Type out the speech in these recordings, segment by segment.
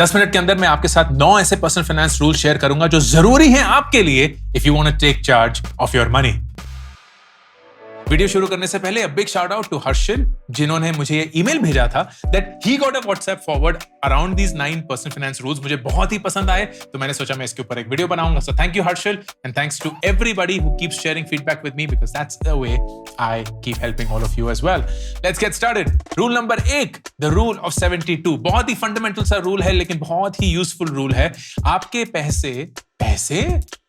10 minute के अंदर मैं आपके साथ 9 ऐसे पर्सनल फाइनेंस रूल शेयर करूंगा जो जरूरी हैं आपके लिए if you want to take charge of your money. Video शुरू करने से पहले big shout out to Harshil, जिन्होंने मुझे ये ईमेल भेजा था that he got a WhatsApp forward around these 9 personal finance rules. मुझे बहुत ही पसंद आए तो मैंने सोचा मैं इसके ऊपर एक वीडियो बनाऊंगा। So thank you Harshil and thanks to everybody who keeps sharing feedback with me because that's the way I keep helping all of you as well. Let's get started. Rule number 1, the rule of 72। बहुत ही fundamental सा rule है लेकिन बहुत ही useful rule है। आपके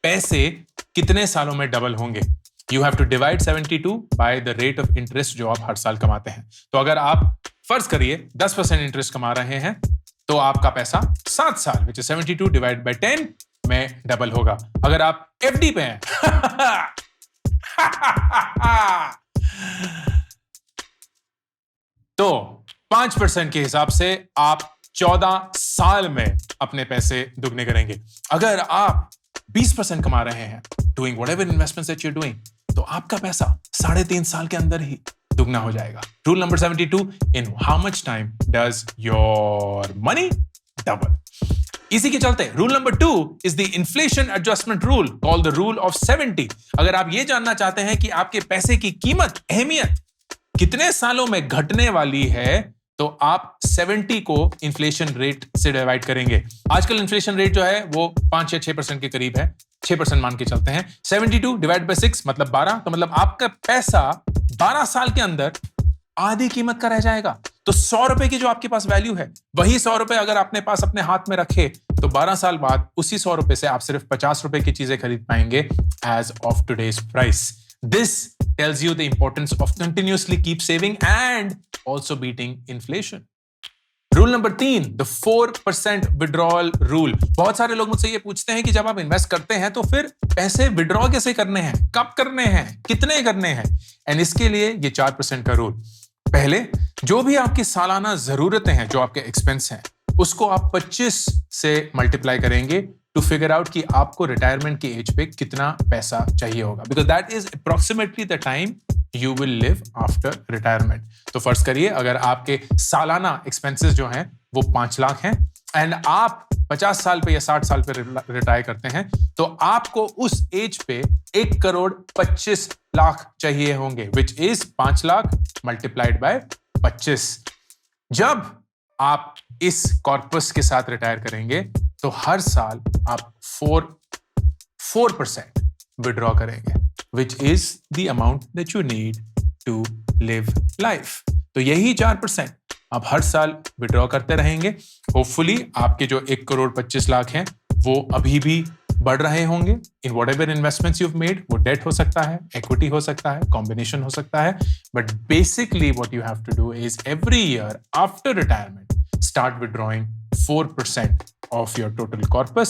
पैसे कितने सालों में डबल होंगे? You have to divide 72 by the rate of interest जो आप हर साल कमाते हैं। तो अगर आप फर्ज करिए 10% इंटरेस्ट कमा रहे हैं तो आपका पैसा 7 साल which is 72 divided by 10 में डबल होगा। अगर आप FD पे हैं तो 5% के हिसाब से आप 14 साल में अपने पैसे दुगने करेंगे। अगर आप 20% कमा रहे हैं doing whatever investments that you're doing तो आपका पैसा 3.5 साल के अंदर ही दुगना हो जाएगा। Rule number 72, in how much time does your money double? इसी के चलते rule number 2 is the inflation adjustment rule called the rule of 70। अगर आप ये जानना चाहते हैं कि आपके पैसे की कीमत, अहमियत कितने सालों में घटने वाली है तो आप 70 को इन्फ्लेशन रेट से डिवाइड करेंगे। आजकल इन्फ्लेशन रेट जो है वो 5 या 6% के करीब है, 6% मान के चलते हैं। 72 डिवाइड बाय 6 मतलब 12, तो मतलब आपका पैसा 12 साल के अंदर आधी कीमत का रह जाएगा। तो 100 रुपए की जो आपके पास वैल्यू है वही 100 रुपए अगर अपने पास अपने हाथ में रखे तो 12 साल बाद उसी 100 रुपए से आप सिर्फ 50 रुपए की चीजें खरीद पाएंगे as of today's price. This tells you the importance of continuously keep saving and also beating inflation. Rule number 3, the 4% withdrawal rule। बहुत सारे लोग मुझसे ये पूछते हैं कि जब आप इन्वेस्ट करते हैं तो फिर पैसे विड्रॉ कैसे करने हैं, कब करने हैं, कितने करने हैं? एंड इसके लिए ये 4% का रूल। पहले जो भी आपकी सालाना जरूरतें हैं, जो आपके एक्सपेंस हैं, उसको आप 25 से मल्टीप्लाई करेंगे टू फिगर आउट कि आपको रिटायरमेंट की एज पे कितना पैसा चाहिए होगा, because that is approximately the time you will live after retirement. तो फर्ज करिए अगर आपके सालाना एक्सपेंसेस जो हैं वो 5 लाख हैं एंड आप 50 साल पे या 60 साल पे रिटायर करते हैं तो आपको उस एज पे 1,25,00,000 चाहिए होंगे, which is 5 lakh multiplied by 25। जब आप इस कॉर्पस के साथ रिटायर करेंगे तो हर साल आप 4% विड्रॉ करेंगे, which is the amount that you need to live life। तो यही 4% आप हर साल विड्रॉ करते रहेंगे। होपफुली आपके जो 1,25,00,000 हैं वो अभी भी बढ़ रहे होंगे इन whatever investments you've made। वो डेट हो सकता है, इक्विटी हो सकता है, कॉम्बिनेशन हो सकता है, but basically what you have to do is every year after retirement start withdrawing 4% of your total corpus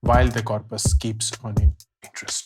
while the corpus keeps earning interest।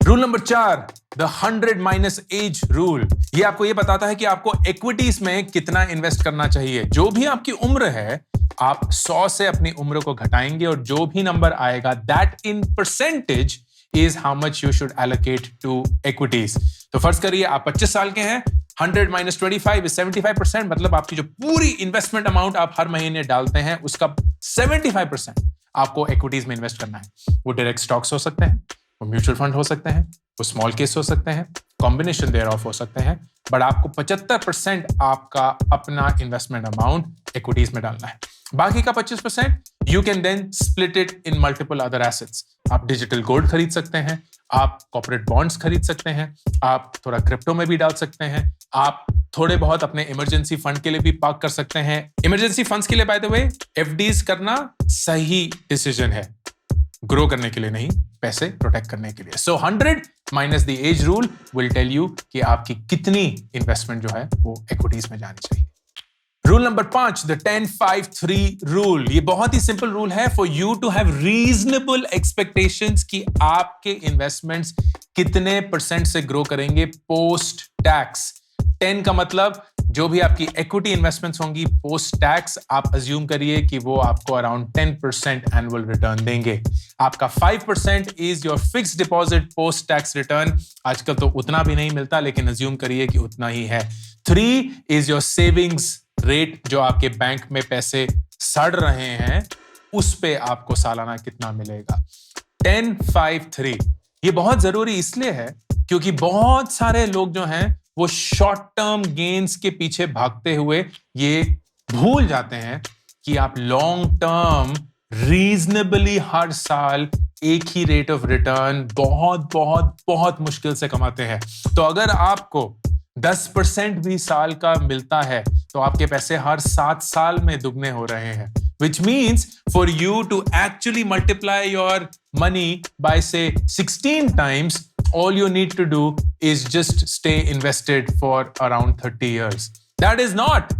Rule number 4, the 100 minus age rule। ये आपको ये बताता है कि आपको इक्विटीज में कितना invest करना चाहिए। जो भी आपकी उम्र है आप 100 से अपनी उम्र को घटाएंगे और जो भी नंबर आएगा that in percentage is how much you should allocate to equities। तो फर्ज करिए आप 25 साल के हैं, 100 minus 25 is 75%, मतलब आपकी जो पूरी इन्वेस्टमेंट अमाउंट आप हर महीने डालते हैं उसका 75% आपको इक्विटीज में इन्वेस्ट करना है। वो डायरेक्ट स्टॉक्स हो सकते हैं, वो म्यूचुअल फंड हो सकते हैं, वो स्मॉल केस हो सकते हैं, कॉम्बिनेशन देयर ऑफ हो सकते हैं, बट आपको 75% आपका अपना इन्वेस्टमेंट अमाउंट इक्विटीज में डालना है। बाकी का 25% you can then split it in multiple other assets. आप डिजिटल गोल्ड खरीद सकते हैं, आप कॉर्पोरेट बॉन्ड्स खरीद सकते हैं, आप थोड़ा क्रिप्टो में भी डाल सकते हैं, आप थोड़े बहुत अपने इमरजेंसी फंड के लिए भी पार्क कर सकते हैं। इमरजेंसी फंड्स के लिए बाय द वे एफडीज करना सही डिसीजन है, ग्रो करने के लिए नहीं, पैसे प्रोटेक्ट करने के लिए। So 100 minus the age rule will tell you कि आपकी कितनी इन्वेस्टमेंट जो है वो इक्विटीज में जानी चाहिए। Rule number 5, the 10-5-3 rule. ये बहुत ही सिंपल रूल है for you to have reasonable expectations कि आपके इन्वेस्टमेंट्स कितने % से ग्रो करेंगे पोस्ट टैक्स। 10 का मतलब जो भी आपकी इक्विटी इन्वेस्टमेंट्स होंगी पोस्ट टैक्स आप अज्यूम करिए कि वो आपको अराउंड 10% एनुअल रिटर्न देंगे। आपका 5% is your fixed deposit post tax return. आजकल तो उतना भी नहीं मिलता लेकिन अज्यूम करिए कि उतना ही है। 3 इज योर सेविंग्स रेट, जो आपके बैंक में पैसे सड़ रहे हैं, उस पे आपको सालाना कितना मिलेगा। 10-5-3 ये बहुत जरूरी इसलिए है क्योंकि बहुत सारे लोग जो हैं वो शॉर्ट टर्म गेन्स के पीछे भागते हुए ये भूल जाते हैं कि आप लॉन्ग टर्म रीजनेबली हर साल एक ही रेट ऑफ रिटर्न बहुत बहुत बहुत मुश्किल से कमाते हैं। तो अगर आपको 10% भी साल का मिलता है तो आपके पैसे हर 7 साल में दुगने हो रहे हैं, which means for you to actually multiply your money by say 16 times, all you need to do is just stay invested for around 30 years. That is not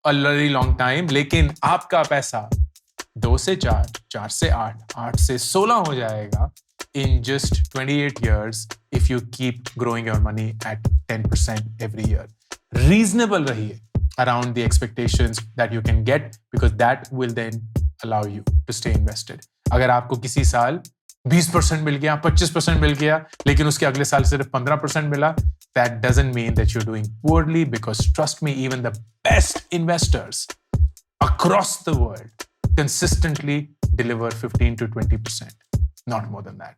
a very long time, लेकिन आपका पैसा 2 से 4, 4 से 8, 8 से 16 हो जाएगा in just 28 years if you keep growing your money at 10% every year. Reasonable रहिए around the expectations that you can get because that will then allow you to stay invested. अगर आपको किसी साल 20% मिल गया, 25% मिल गया, लेकिन उसके अगले साल सिर्फ 15% मिला, that doesn't mean that you're doing poorly because trust me, even the best investors across the world consistently deliver 15 to 20%, not more than that.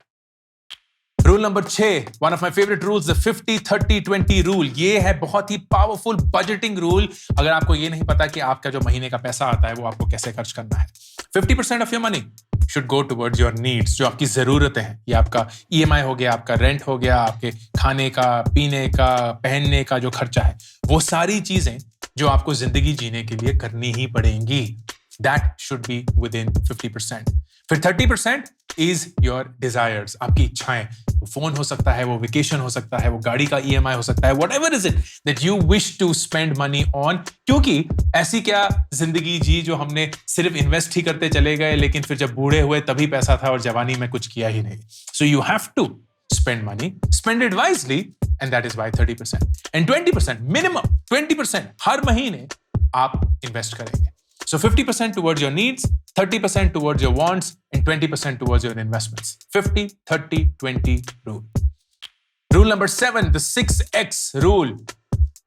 Rule number 6, one of my favourite rules, the 50-30-20 rule. ये है बहुत ही powerful budgeting rule. अगर आपको ये नहीं पता कि आपका जो महीने का पैसा आता है वो आपको कैसे खर्च करना है, 50% of your money should go towards your needs, जो आपकी जरूरतें हैं। ये आपका ईएमआई हो गया, आपका रेंट हो गया, आपके खाने का, पीने का, पहनने का जो खर्चा है, वो सारी चीजें जो आपको जिंदगी जीने के लिए करनी ही पड़ेंगी। That should be with in 50%। फिर 30% इज योर डिजायर्स, आपकी इच्छाएं। वो फोन हो सकता है, वो वेकेशन हो सकता है, वो गाड़ी का ईएमआई हो सकता है, whatever is it that you wish to spend money on. क्योंकि ऐसी क्या जिंदगी जी जो हमने सिर्फ इन्वेस्ट ही करते चले गए, लेकिन फिर जब बूढ़े हुए तभी पैसा था और जवानी में कुछ किया ही नहीं। So you have to spend money, spend it wisely, and that is why 30%. And 20%, minimum 20% हर महीने आप इन्वेस्ट करेंगे। So 50% towards your needs, 30% towards your wants, and 20% towards your investments. 50-30-20 rule. Rule number 7, the 6x rule.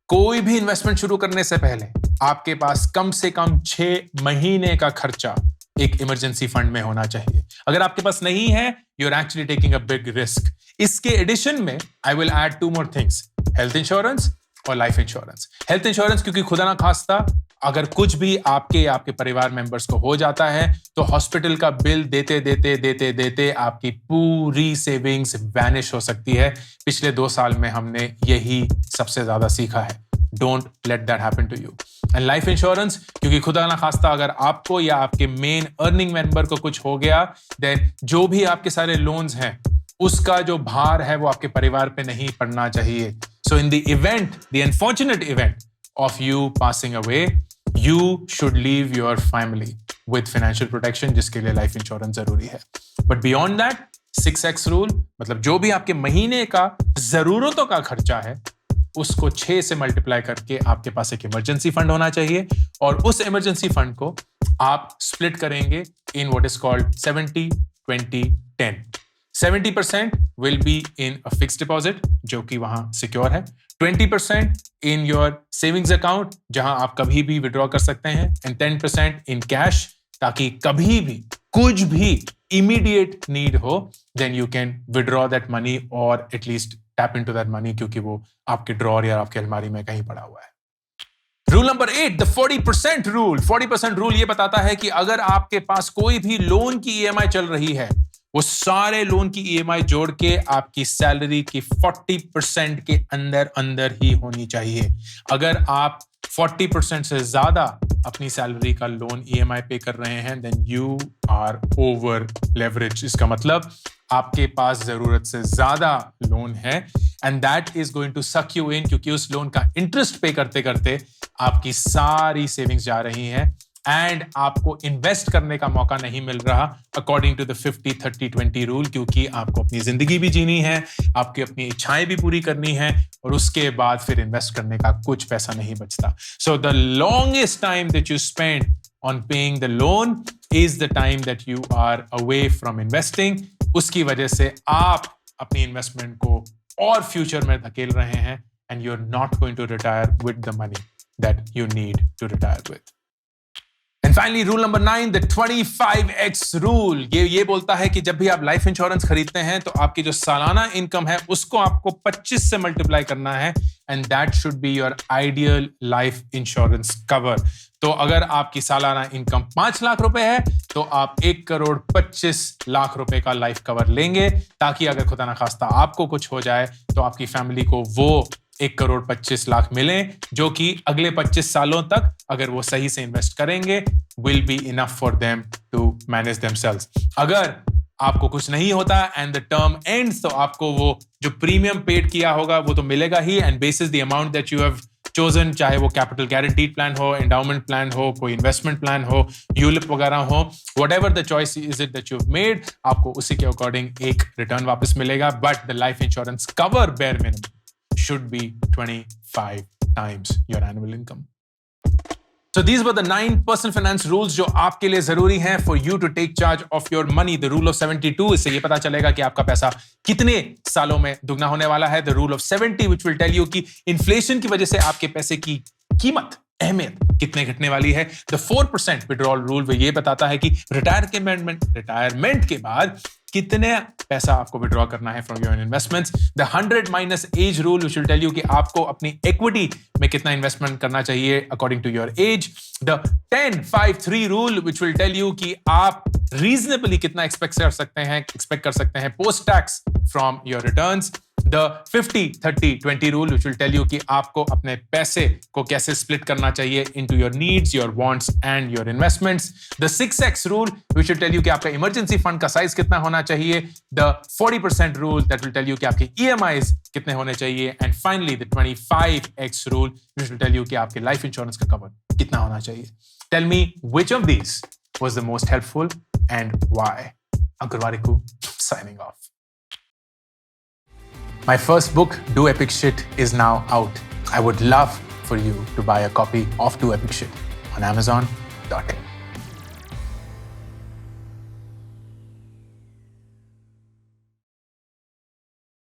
कोई भी investment शुरू करने से पहले आपके पास कम से कम 6 महीने का खर्चा एक इमरजेंसी फंड में होना चाहिए। अगर आपके पास नहीं है, you're actually taking a big risk. इसके एडिशन में I will add 2 more things, health insurance और लाइफ इंश्योरेंस। हेल्थ इंश्योरेंस क्योंकि खुदा ना खास्ता अगर कुछ भी आपके या आपके परिवार मेंबर्स को हो जाता है तो हॉस्पिटल का बिल देते आपकी पूरी सेविंग्स वैनिश हो सकती है। पिछले 2 साल में हमने यही सबसे ज्यादा सीखा है। Don't let that happen to you. And life insurance क्योंकि खुदा ना खास्ता अगर आपको या आपके मेन अर्निंग मेंबर को कुछ हो गया, देन जो भी आपके सारे लोन्स हैं उसका जो भार है वो आपके परिवार पे नहीं पड़ना चाहिए। So in the event, the unfortunate event of you passing away, you should leave your family with financial protection, जिसके लिए लाइफ इंश्योरेंस जरूरी है। But beyond that, 6x rule मतलब जो भी आपके महीने का जरूरतों का खर्चा है उसको 6 से मल्टीप्लाई करके आपके पास एक इमरजेंसी फंड होना चाहिए, और उस इमरजेंसी फंड को आप स्प्लिट करेंगे in what is called 70-20-10। 70% will be in a fixed deposit जो कि वहां सिक्योर है, 20% in your savings account जहां आप कभी भी विड्रॉ कर सकते हैं, एंड 10% in cash ताकि कभी भी कुछ भी immediate need हो, then you can withdraw that money or at least tap into that money क्योंकि वो आपके ड्रॉर या आपके अलमारी में कहीं पड़ा हुआ है। Rule number 8, the 40% rule. 40% rule ये बताता है कि अगर आपके पास कोई भी लोन की ईएमआई चल रही है, वो सारे लोन की ईएमआई जोड़ के आपकी सैलरी की 40% के अंदर अंदर ही होनी चाहिए। अगर आप 40% से ज्यादा अपनी सैलरी का लोन ईएमआई पे कर रहे हैं, then you are over leverage. इसका मतलब आपके पास जरूरत से ज्यादा लोन है, and that is going to suck you in, क्योंकि उस लोन का इंटरेस्ट पे करते करते आपकी सारी सेविंग्स जा रही हैं एंड आपको इन्वेस्ट करने का मौका नहीं मिल रहा अकॉर्डिंग टू द 50-30-20 रूल, क्योंकि आपको अपनी जिंदगी भी जीनी है, आपकी अपनी इच्छाएं भी पूरी करनी है, और उसके बाद फिर इन्वेस्ट करने का कुछ पैसा नहीं बचता। So the longest time that you spend on paying the loan is the time that you are away from investing. उसकी वजह से आप अपनी इन्वेस्टमेंट को और फ्यूचर में धकेल रहे हैं, and you are not going to retire with the money that you need to retire with. And finally rule number 9, the 25x rule. ये बोलता है कि जब भी आप लाइफ इंश्योरेंस खरीदते हैं तो आपकी जो सालाना इनकम है उसको आपको 25 से मल्टीप्लाई करना है, and that should be your ideal life insurance cover. तो अगर आपकी सालाना इनकम 5 लाख रुपए है तो आप 1,25,00,000 रुपए का लाइफ कवर लेंगे, ताकि अगर खुदा ना खास्ता आपको कुछ हो जाए तो आपकी फैमिली को वो 1,25,00,000 मिले, जो कि अगले 25 सालों तक अगर वो सही से इन्वेस्ट करेंगे will be enough for them to manage themselves. अगर आपको कुछ नहीं होता एंड द टर्म एंड्स, तो आपको वो जो प्रीमियम पेड किया होगा वो तो मिलेगा ही, and basis the amount that you have chosen, चाहे वो कैपिटल गारंटीड प्लान हो, एंडाउमेंट प्लान हो, कोई इन्वेस्टमेंट प्लान हो, यूलिप वगैरह हो, whatever the choice is it that you have made, आपको उसी के अकॉर्डिंग एक रिटर्न वापस मिलेगा। But the life insurance cover bare minimum should be 25 times your annual income. So these were the 9 personal finance rules जो आपके लिए जरूरी हैं for you to take charge of your money. The rule of 72, इससे ये पता चलेगा कि आपका पैसा कितने सालों में दुगना होने वाला है. The rule of 70 which will tell you कि इन्फ्लेशन की वजह से आपके पैसे की कीमत, अहमियत कितने घटने वाली है. The 4% withdrawal rule वो ये बताता है कि रिटायरमेंट के बाद कितने पैसा आपको विड्रॉ करना है from your investments. The 100 minus age rule which will tell you कि आपको अपनी इक्विटी में कितना इन्वेस्टमेंट करना चाहिए according to your age. The 10-5-3 rule which will tell you कि आप रीजनेबली कितना एक्सपेक्ट कर सकते हैं post tax from your returns. The 50-30-20 rule which will tell you कि आपको अपने पैसे को कैसे split करना चाहिए into your needs, your wants and your investments. The 6x rule which will tell you कि आपका emergency fund का size कितना होना चाहिए. The 40% rule that will tell you कि आपके EMIs कितने होने चाहिए. And finally the 25x rule which will tell you कि आपके life insurance का cover कितना होना चाहिए. Tell me which of these was the most helpful and why. Ankur Warikoo signing off. My first book, Do Epic Shit, is now out. I would love for you to buy a copy of Do Epic Shit on Amazon.in.